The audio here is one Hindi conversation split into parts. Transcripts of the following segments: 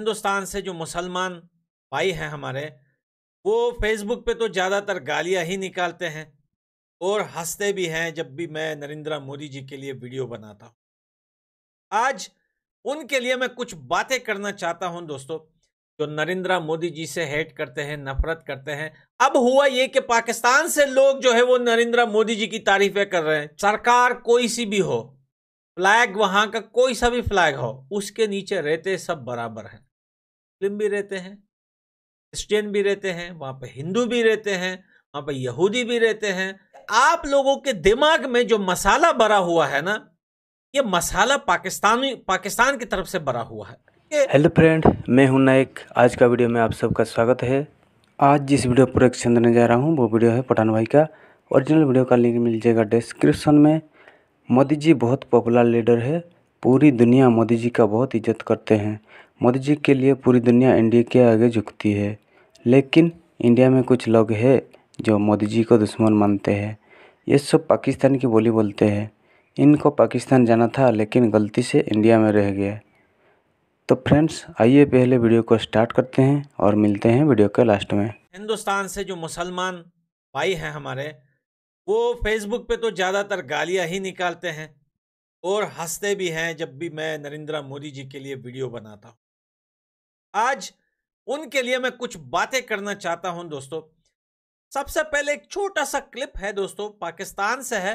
हिंदुस्तान से जो मुसलमान भाई हैं हमारे, वो फेसबुक पे तो ज़्यादातर गालियां ही निकालते हैं और हंसते भी हैं जब भी मैं नरेंद्र मोदी जी के लिए वीडियो बनाता हूं। आज उनके लिए मैं कुछ बातें करना चाहता हूं दोस्तों, जो नरेंद्र मोदी जी से हेट करते हैं, नफरत करते हैं। अब हुआ ये कि पाकिस्तान से लोग जो है वो नरेंद्र मोदी जी की तारीफें कर रहे हैं। सरकार कोई सी भी हो, फ्लैग वहां का कोई सा भी फ्लैग हो, उसके नीचे रहते सब बराबर हैं। मुस्लिम भी रहते हैं, क्रिश्चियन भी रहते हैं, वहां पे हिंदू भी रहते हैं, वहां पे यहूदी भी रहते हैं। आप लोगों के दिमाग में जो मसाला भरा हुआ है ना, ये मसाला पाकिस्तान की तरफ से भरा हुआ है। हेलो फ्रेंड, मैं हूं नाइक। आज का वीडियो में आप सबका स्वागत है। आज जिस वीडियो पर एक्शन देने जा रहा हूं वो वीडियो है पठान भाई का। ओरिजिनल वीडियो का लिंक मिल जाएगा डिस्क्रिप्शन में। मोदी जी बहुत पॉपुलर लीडर है। पूरी दुनिया मोदी जी का बहुत इज्जत करते हैं। मोदी जी के लिए पूरी दुनिया इंडिया के आगे झुकती है। लेकिन इंडिया में कुछ लोग हैं जो मोदी जी को दुश्मन मानते हैं। ये सब पाकिस्तान की बोली बोलते हैं। इनको पाकिस्तान जाना था लेकिन गलती से इंडिया में रह गया। तो फ्रेंड्स, आइए पहले वीडियो को स्टार्ट करते हैं और मिलते हैं वीडियो के लास्ट में। हिंदुस्तान से जो मुसलमान भाई हैं हमारे, वो फेसबुक पे तो ज़्यादातर गालियां ही निकालते हैं और हंसते भी हैं जब भी मैं नरेंद्र मोदी जी के लिए वीडियो बनाता हूं। आज उनके लिए मैं कुछ बातें करना चाहता हूं दोस्तों। सबसे पहले एक छोटा सा क्लिप है दोस्तों, पाकिस्तान से है।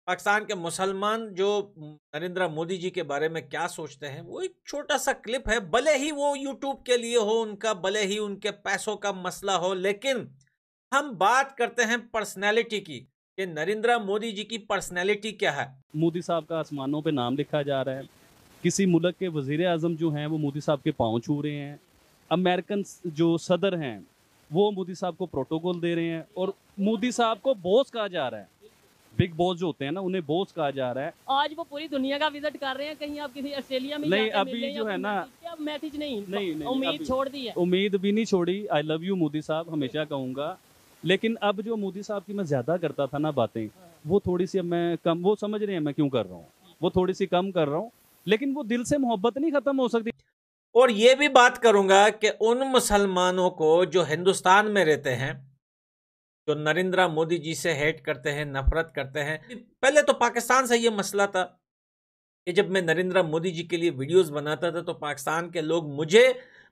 पाकिस्तान के मुसलमान जो नरेंद्र मोदी जी के बारे में क्या सोचते हैं, वो एक छोटा सा क्लिप है। भले ही वो यूट्यूब के लिए हो उनका, भले ही उनके पैसों का मसला हो, लेकिन हम बात करते हैं पर्सनैलिटी की, कि नरेंद्र मोदी जी की पर्सनैलिटी क्या है। मोदी साहब का आसमानों पे नाम लिखा जा रहा है। किसी मुल्क के वजीर आजम जो हैं वो मोदी साहब के पाँव छू रहे हैं। अमेरिकन जो सदर हैं वो मोदी साहब को प्रोटोकॉल दे रहे हैं और मोदी साहब को बॉस कहा जा रहा है। बिग बॉस जो होते हैं ना, उन्हें बॉस कहा जा रहा है। आज वो पूरी दुनिया का विजिट कर रहे हैं। कहीं आप किसी ऑस्ट्रेलिया में नहीं, अभी जो है ना, मैसेज नहीं, उम्मीद छोड़ दी है। उम्मीद भी नहीं छोड़ी। आई लव यू मोदी साहब, हमेशा कहूँगा। लेकिन अब जो मोदी साहब की मैं ज़्यादा करता था ना बातें, वो थोड़ी सी अब मैं कम, वो समझ रहे हैं मैं क्यों कर रहा हूँ, वो थोड़ी सी कम कर रहा हूँ। लेकिन वो दिल से मोहब्बत नहीं ख़त्म हो सकती। और ये भी बात करूंगा कि उन मुसलमानों को जो हिंदुस्तान में रहते हैं, जो नरेंद्र मोदी जी से हेट करते हैं, नफरत करते हैं। पहले तो पाकिस्तान से ये मसला था कि जब मैं नरेंद्र मोदी जी के लिए वीडियोस बनाता था तो पाकिस्तान के लोग मुझे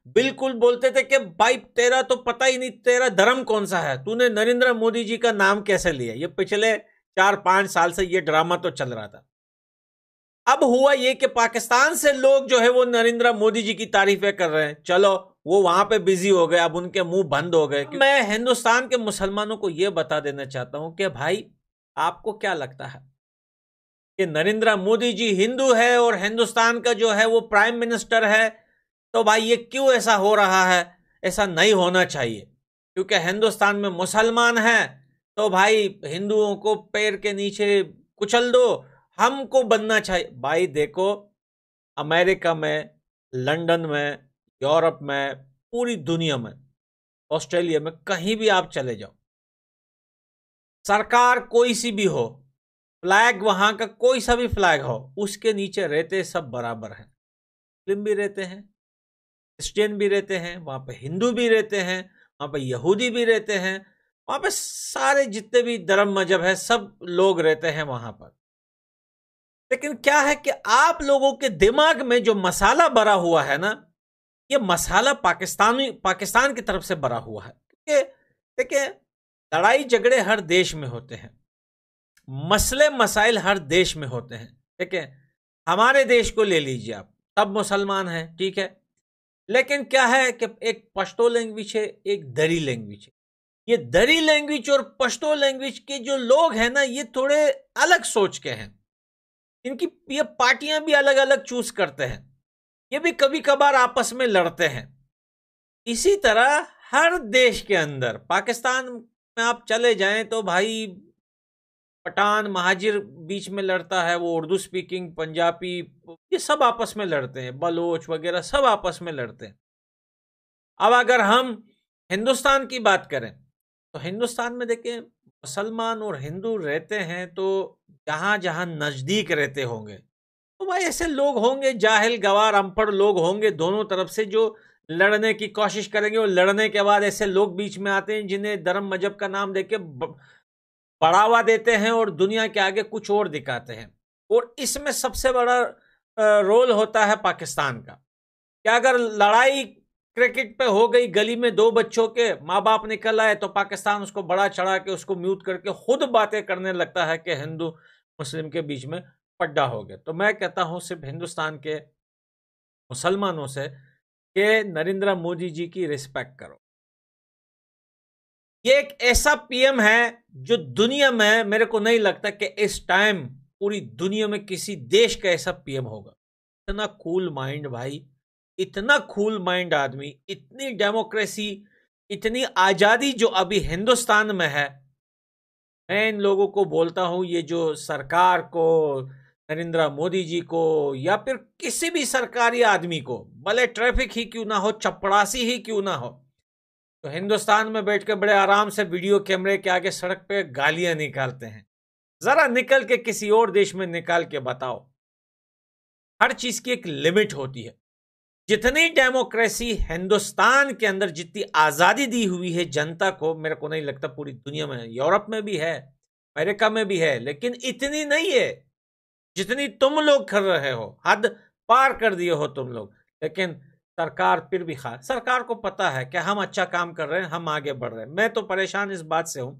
बिल्कुल बोलते थे कि भाई तेरा तो पता ही नहीं, तेरा धर्म कौन सा है, तूने नरेंद्र मोदी जी का नाम कैसे लिया। ये पिछले 4-5 साल से ये ड्रामा तो चल रहा था। अब हुआ ये कि पाकिस्तान से लोग जो है वो नरेंद्र मोदी जी की तारीफें कर रहे हैं। चलो, वो वहां पे बिजी हो गए, अब उनके मुंह बंद हो गए। मैं हिंदुस्तान के मुसलमानों को यह बता देना चाहता हूं कि भाई, आपको क्या लगता है कि नरेंद्र मोदी जी हिंदू है और हिंदुस्तान का जो है वो प्राइम मिनिस्टर है, तो भाई ये क्यों ऐसा हो रहा है? ऐसा नहीं होना चाहिए, क्योंकि हिंदुस्तान में मुसलमान है तो भाई हिंदुओं को पैर के नीचे कुचल दो, हमको बनना चाहिए। भाई देखो, अमेरिका में, लंदन में, यूरोप में, पूरी दुनिया में, ऑस्ट्रेलिया में, कहीं भी आप चले जाओ, सरकार कोई सी भी हो, फ्लैग वहां का कोई सा भी फ्लैग हो, उसके नीचे रहते सब बराबर हैं। मुस्लिम भी रहते हैं, क्रिश्चियन भी रहते हैं, वहां पे हिंदू भी रहते हैं, वहां पे यहूदी भी रहते हैं, वहां पे सारे जितने भी धर्म मजहब है सब लोग रहते हैं वहां पर। लेकिन क्या है कि आप लोगों के दिमाग में जो मसाला भरा हुआ है ना, ये मसाला पाकिस्तान की तरफ से भरा हुआ है। देखिए, लड़ाई झगड़े हर देश में होते हैं, मसले मसाइल हर देश में होते हैं। देखिए, हमारे देश को ले लीजिए आप, सब मुसलमान हैं, ठीक है, लेकिन क्या है कि एक पश्तो लैंग्वेज है, एक दरी लैंग्वेज है। ये दरी लैंग्वेज और पश्तो लैंग्वेज के जो लोग हैं ना, ये थोड़े अलग सोच के हैं। इनकी ये पार्टियां भी अलग अलग चूज करते हैं, ये भी कभी कभार आपस में लड़ते हैं। इसी तरह हर देश के अंदर, पाकिस्तान में आप चले जाएं तो भाई पठान महाजिर बीच में लड़ता है, वो उर्दू स्पीकिंग, पंजाबी, ये सब आपस में लड़ते हैं, बलोच वगैरह सब आपस में लड़ते हैं। अब अगर हम हिंदुस्तान की बात करें तो हिंदुस्तान में देखें, मुसलमान और हिंदू रहते हैं तो जहां जहां नजदीक रहते होंगे तो भाई ऐसे लोग होंगे, जाहिल गवार अनपढ़ लोग होंगे दोनों तरफ से, जो लड़ने की कोशिश करेंगे, और लड़ने के बाद ऐसे लोग बीच में आते हैं जिन्हें धर्म मजहब का नाम देके बढ़ावा देते हैं और दुनिया के आगे कुछ और दिखाते हैं। और इसमें सबसे बड़ा रोल होता है पाकिस्तान का। क्या अगर लड़ाई क्रिकेट पे हो गई, गली में दो बच्चों के माँ बाप निकल आए, तो पाकिस्तान उसको बड़ा चढ़ा के उसको म्यूट करके खुद बातें करने लगता है कि हिंदू मुस्लिम के बीच में पड्डा हो गया। तो मैं कहता हूं सिर्फ हिंदुस्तान के मुसलमानों से कि नरेंद्र मोदी जी की रिस्पेक्ट करो। ये एक ऐसा पीएम है जो दुनिया में, मेरे को नहीं लगता कि इस टाइम पूरी दुनिया में किसी देश का ऐसा पीएम होगा। इतना कूल माइंड भाई, इतना कूल माइंड आदमी, इतनी डेमोक्रेसी, इतनी आजादी जो अभी हिंदुस्तान में है। मैं इन लोगों को बोलता हूं, ये जो सरकार को, नरेंद्र मोदी जी को, या फिर किसी भी सरकारी आदमी को, भले ट्रैफिक ही क्यों ना हो, चपड़ासी ही क्यों ना हो, तो हिंदुस्तान में बैठ के बड़े आराम से वीडियो कैमरे के आगे सड़क पे गालियां निकालते हैं। जरा निकल के किसी और देश में निकाल के बताओ। हर चीज की एक लिमिट होती है। जितनी डेमोक्रेसी हिंदुस्तान के अंदर, जितनी आजादी दी हुई है जनता को, मेरे को नहीं लगता पूरी दुनिया में, यूरोप में भी है, अमेरिका में भी है, लेकिन इतनी नहीं है जितनी तुम लोग कर रहे हो। हद पार कर दिए हो तुम लोग। लेकिन सरकार फिर भी सरकार को पता है कि हम अच्छा काम कर रहे हैं, हम आगे बढ़ रहे हैं। मैं तो परेशान इस बात से हूं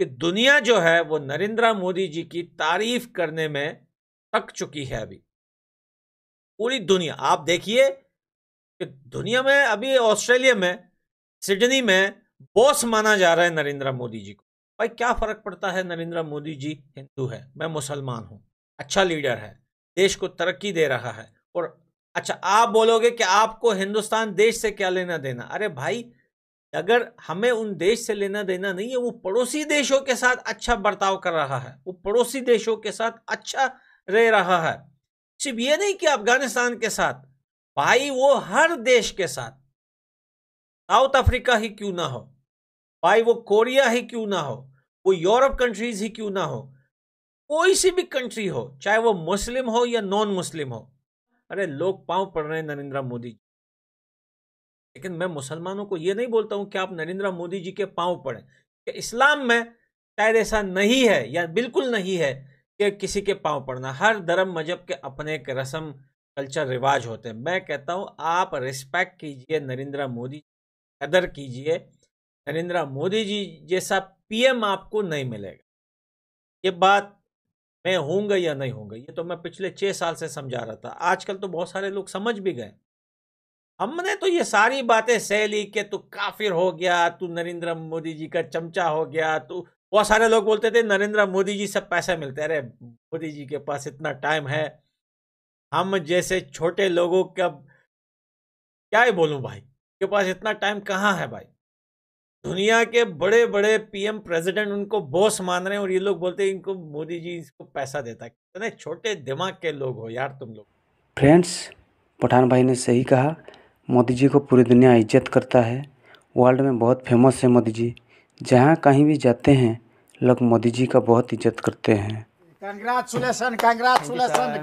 कि दुनिया जो है वो नरेंद्र मोदी जी की तारीफ करने में थक चुकी है। अभी पूरी दुनिया, आप देखिए कि दुनिया में, अभी ऑस्ट्रेलिया में, सिडनी में बॉस माना जा रहा है नरेंद्र मोदी जी को। भाई क्या फर्क पड़ता है, नरेंद्र मोदी जी हिंदू है, मैं मुसलमान हूं, अच्छा लीडर है, देश को तरक्की दे रहा है। और अच्छा, आप बोलोगे कि आपको हिंदुस्तान देश से क्या लेना देना। अरे भाई, अगर हमें उन देश से लेना देना नहीं है, वो पड़ोसी देशों के साथ अच्छा बर्ताव कर रहा है, वो पड़ोसी देशों के साथ अच्छा रह रहा है। सिर्फ ये नहीं कि अफगानिस्तान के साथ, भाई वो हर देश के साथ, साउथ अफ्रीका ही क्यों ना हो, भाई वो कोरिया ही क्यों ना हो, वो यूरोप कंट्रीज ही क्यों ना हो, कोई सी भी कंट्री हो, चाहे वो मुस्लिम हो या नॉन मुस्लिम हो। अरे लोग पांव पड़ रहे हैं नरेंद्र मोदी जी। लेकिन मैं मुसलमानों को ये नहीं बोलता हूं कि आप नरेंद्र मोदी जी के पांव पड़े। कि इस्लाम में शायद ऐसा नहीं है, या बिल्कुल नहीं है कि किसी के पांव पड़ना। हर धर्म मजहब के अपने एक रस्म कल्चर रिवाज होते हैं। मैं कहता हूं आप रिस्पेक्ट कीजिए नरेंद्र मोदी, कदर कीजिए। नरेंद्र मोदी जी जैसा पीएम आपको नहीं मिलेगा। ये बात मैं होऊंगा या नहीं होऊंगा, ये तो मैं पिछले 6 साल से समझा रहा था। आजकल तो बहुत सारे लोग समझ भी गए। हमने तो ये सारी बातें सह ली कि तू काफिर हो गया, तू नरेंद्र मोदी जी का चमचा हो गया, तू। बहुत सारे लोग बोलते थे नरेंद्र मोदी जी से पैसे मिलते हैं। अरे मोदी जी के पास इतना टाइम है, हम जैसे छोटे लोगों का क्या ही बोलूं भाई, के पास इतना टाइम कहाँ है भाई। दुनिया के बड़े बड़े पीएम प्रेसिडेंट उनको बॉस मान रहे हैं, और ये लोग बोलते हैं इनको मोदी जी इसको पैसा देता है। कितने छोटे दिमाग के लोग हो यार तुम लोग। फ्रेंड्स, पठान भाई ने सही कहा। मोदी जी को पूरी दुनिया इज्जत करता है, वर्ल्ड में बहुत फेमस है मोदी जी। जहाँ कहीं भी जाते हैं लोग मोदी जी का बहुत इज्जत करते हैं। Congratulations,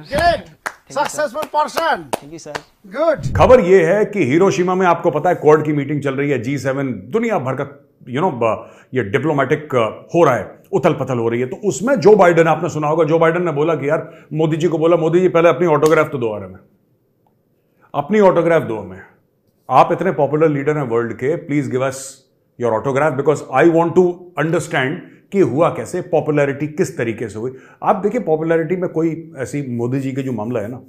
great, successful person. Thank you sir. Good. खबर यह है कि हिरोशिमा में आपको पता है क्वाड की मीटिंग चल रही है, G7 दुनिया भर का ये डिप्लोमेटिक हो रहा है, उथल पथल हो रही है। तो उसमें जो बाइडेन, आपने सुना होगा, जो बाइडेन ने बोला कि यार मोदी जी को बोला, मोदी जी पहले अपनी ऑटोग्राफ तो दो, हमें अपनी ऑटोग्राफ दो हमें। आप इतने पॉपुलर लीडर हैं वर्ल्ड के, please give us your autograph because I want to understand कि हुआ कैसे, पॉपुलैरिटी किस तरीके से हुई। आप देखिए पॉपुलैरिटी में कोई ऐसी, मोदी जी के जो मामला है ना,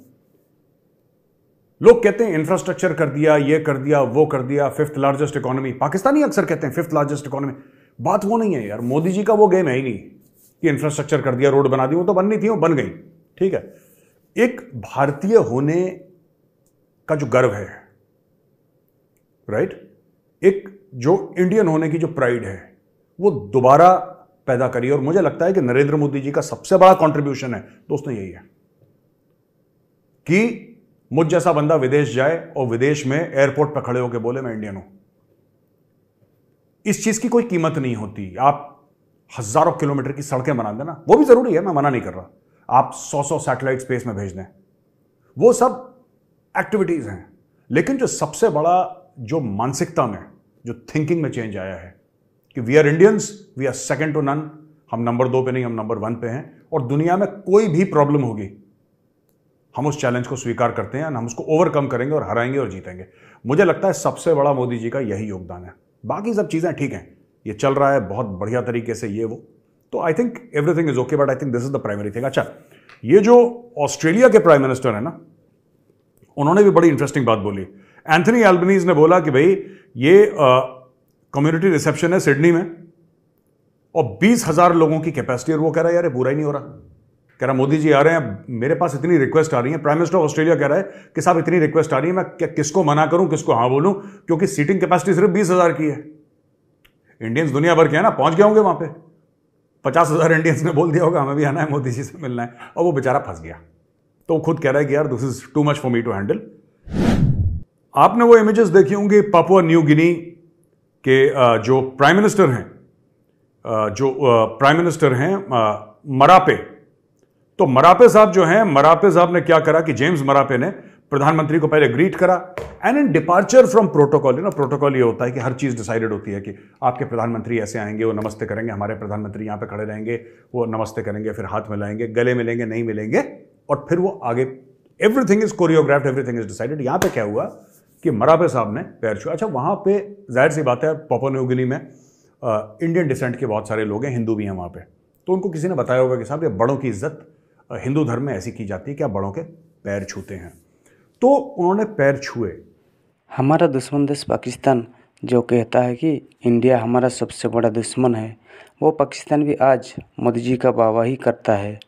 लोग कहते हैं इंफ्रास्ट्रक्चर कर दिया, ये कर दिया, वो कर दिया, 5th लार्जेस्ट इकोनॉमी। पाकिस्तानी अक्सर कहते हैं 5th लार्जेस्ट इकोनॉमी। बात वो नहीं है यार, मोदी जी का वो गेम है ही नहीं कि इंफ्रास्ट्रक्चर कर दिया, रोड बना दी। वो तो बननी थी, वो बन गई, ठीक है। एक भारतीय होने का जो गर्व है, राइट, एक जो इंडियन होने की जो प्राइड है, वो दोबारा पैदा करी। और मुझे लगता है कि नरेंद्र मोदी जी का सबसे बड़ा कंट्रीब्यूशन है दोस्तों यही है कि मुझ जैसा बंदा विदेश जाए और विदेश में एयरपोर्ट पर खड़े होकर बोले मैं इंडियन हूं। इस चीज की कोई कीमत नहीं होती। आप हजारों किलोमीटर की सड़कें बना देना, वो भी जरूरी है, मैं मना नहीं कर रहा। आप 100 सैटेलाइट स्पेस में भेज दें, वो सब एक्टिविटीज़ हैं। लेकिन जो सबसे बड़ा जो मानसिकता में, जो थिंकिंग में चेंज आया है कि we are Indians, we are second to none, हम नंबर 2 पे नहीं, हम नंबर 1 पे हैं, और दुनिया में कोई भी प्रॉब्लम होगी हम उस चैलेंज को स्वीकार करते हैं, हम उसको ओवरकम करेंगे और हराएंगे और जीतेंगे। मुझे लगता है सबसे बड़ा मोदी जी का यही योगदान है। बाकी सब चीज़ें ठीक हैं, ये चल रहा है बहुत बढ़िया तरीके से, ये वो, तो I think everything is okay, but I think this is the primary thing. अच्छा, ये जो ऑस्ट्रेलिया के प्राइम मिनिस्टर है ना, उन्होंने भी बड़ी इंटरेस्टिंग बात बोली। एंथनी एल्बनीज ने बोला कि भाई ये कम्युनिटी रिसेप्शन है सिडनी में और 20,000 लोगों की कैपेसिटी, और वो कह रहा है यार ये पूरा ही नहीं हो रहा। कह रहा मोदी जी आ रहे हैं, मेरे पास इतनी रिक्वेस्ट आ रही है, प्राइम मिनिस्टर ऑफ ऑस्ट्रेलिया कह रहा है कि साहब इतनी रिक्वेस्ट आ रही है, मैं किसको मना करूं, किसको हाँ बोलूं, क्योंकि सीटिंग कैपेसिटी सिर्फ 20,000 की है। इंडियंस दुनिया भर के हैं ना, पहुंच गए होंगे वहां पे, 50,000 इंडियंस ने बोल दिया होगा हमें भी आना है, मोदी जी से मिलना है, और वो बेचारा फंस गया। तो वो खुद कह रहा है कि यार this is too much for me to handle. आपने वो इमेजेस देखी होंगी पापुआ न्यू गिनी के जो प्राइम मिनिस्टर हैं मरापे। तो मरापे साहब जो हैं, मरापे साहब ने क्या करा कि जेम्स मरापे ने प्रधानमंत्री को पहले ग्रीट करा, and in departure from protocol, protocol ये होता है कि हर चीज डिसाइडेड होती है कि आपके प्रधानमंत्री ऐसे आएंगे, वो नमस्ते करेंगे, हमारे प्रधानमंत्री यहां पे खड़े रहेंगे, वो नमस्ते करेंगे, फिर हाथ मिलाएंगे, गले मिलेंगे, नहीं मिलेंगे, और फिर वो आगे, everything is choreographed, everything is decided. यहां पे क्या हुआ कि मरापे साहब ने पैर छुआ। अच्छा, वहां पे जाहिर सी बात है पापुआ न्यू गिनी में इंडियन डिसेंट के बहुत सारे लोग हैं, हिंदू भी हैं वहां पे, तो उनको किसी ने बताया होगा कि साहब ये बड़ों की इज्जत हिंदू धर्म में ऐसी की जाती है कि आप बड़ों के पैर छूते हैं, तो उन्होंने पैर छुए। हमारा दुश्मन देश पाकिस्तान जो कहता है कि इंडिया हमारा सबसे बड़ा दुश्मन है, वो पाकिस्तान भी आज मोदी जी का वाहवाही करता है।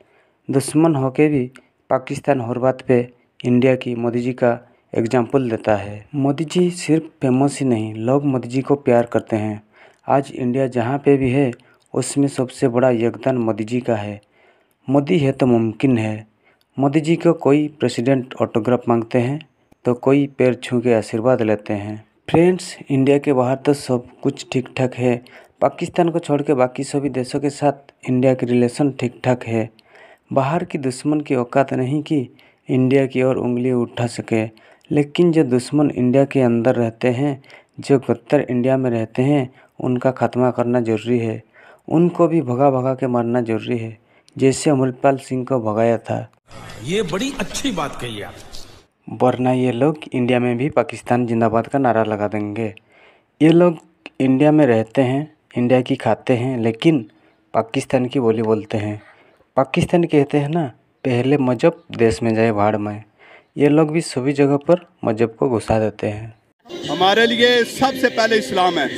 दुश्मन होके भी पाकिस्तान हर बात पे इंडिया की मोदी जी का एग्जाम्पल देता है। मोदी जी सिर्फ फेमस ही नहीं, लोग मोदी जी को प्यार करते हैं। आज इंडिया जहाँ पे भी है उसमें सबसे बड़ा योगदान मोदी जी का है। मोदी है तो मुमकिन है। मोदी जी को कोई प्रेसिडेंट ऑटोग्राफ मांगते हैं तो कोई पैर छू के आशीर्वाद लेते हैं। फ्रेंड्स, इंडिया के बाहर तो सब कुछ ठीक ठाक है, पाकिस्तान को छोड़ के बाकी सभी देशों के साथ इंडिया की रिलेशन ठीक ठाक है। बाहर की दुश्मन की औकात नहीं कि इंडिया की ओर उंगली उठा सके, लेकिन जो दुश्मन इंडिया के अंदर रहते हैं, जो गद्दार इंडिया में रहते हैं, उनका खात्मा करना ज़रूरी है। उनको भी भगा भगा के मारना ज़रूरी है, जैसे अमृतपाल सिंह को भगाया था। ये बड़ी अच्छी बात कही आप। वरना ये लोग इंडिया में भी पाकिस्तान जिंदाबाद का नारा लगा देंगे। ये लोग इंडिया में रहते हैं, इंडिया की खाते हैं, लेकिन पाकिस्तान की बोली बोलते हैं। पाकिस्तान कहते हैं ना, पहले मजहब देश में जाए भाड़ में। ये लोग भी सभी जगह पर मजहब को घुसा देते हैं। हमारे लिए सबसे पहले इस्लाम है।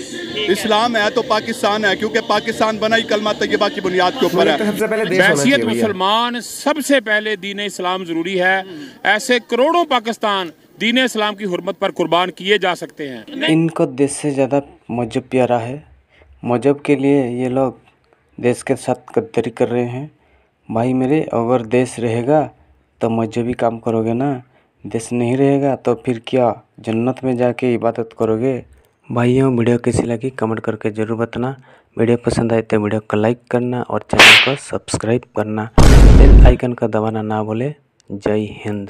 इस्लाम है तो पाकिस्तान है, क्योंकि पाकिस्तान बना ही कलमा तैयबा की बुनियाद के ऊपर है। बैसियत मुसलमान, सबसे पहले दीन इस्लाम जरूरी है। ऐसे करोड़ों पाकिस्तान दीन इस्लाम की हुर्मत पर कुर्बान किए जा सकते हैं। इनको देश से ज़्यादा मजहब प्यारा है। मजहब के लिए ये लोग देश के साथ गद्दारी कर रहे हैं। भाई मेरे, अगर देश रहेगा तो मजहबी काम करोगे ना, देश नहीं रहेगा तो फिर क्या जन्नत में जाके इबादत करोगे। भाइयों, वीडियो कैसी लगी कमेंट करके ज़रूर बताना। वीडियो पसंद आए तो वीडियो को लाइक करना और चैनल को सब्सक्राइब करना। बेल आइकन का दबाना ना भूले। जय हिंद।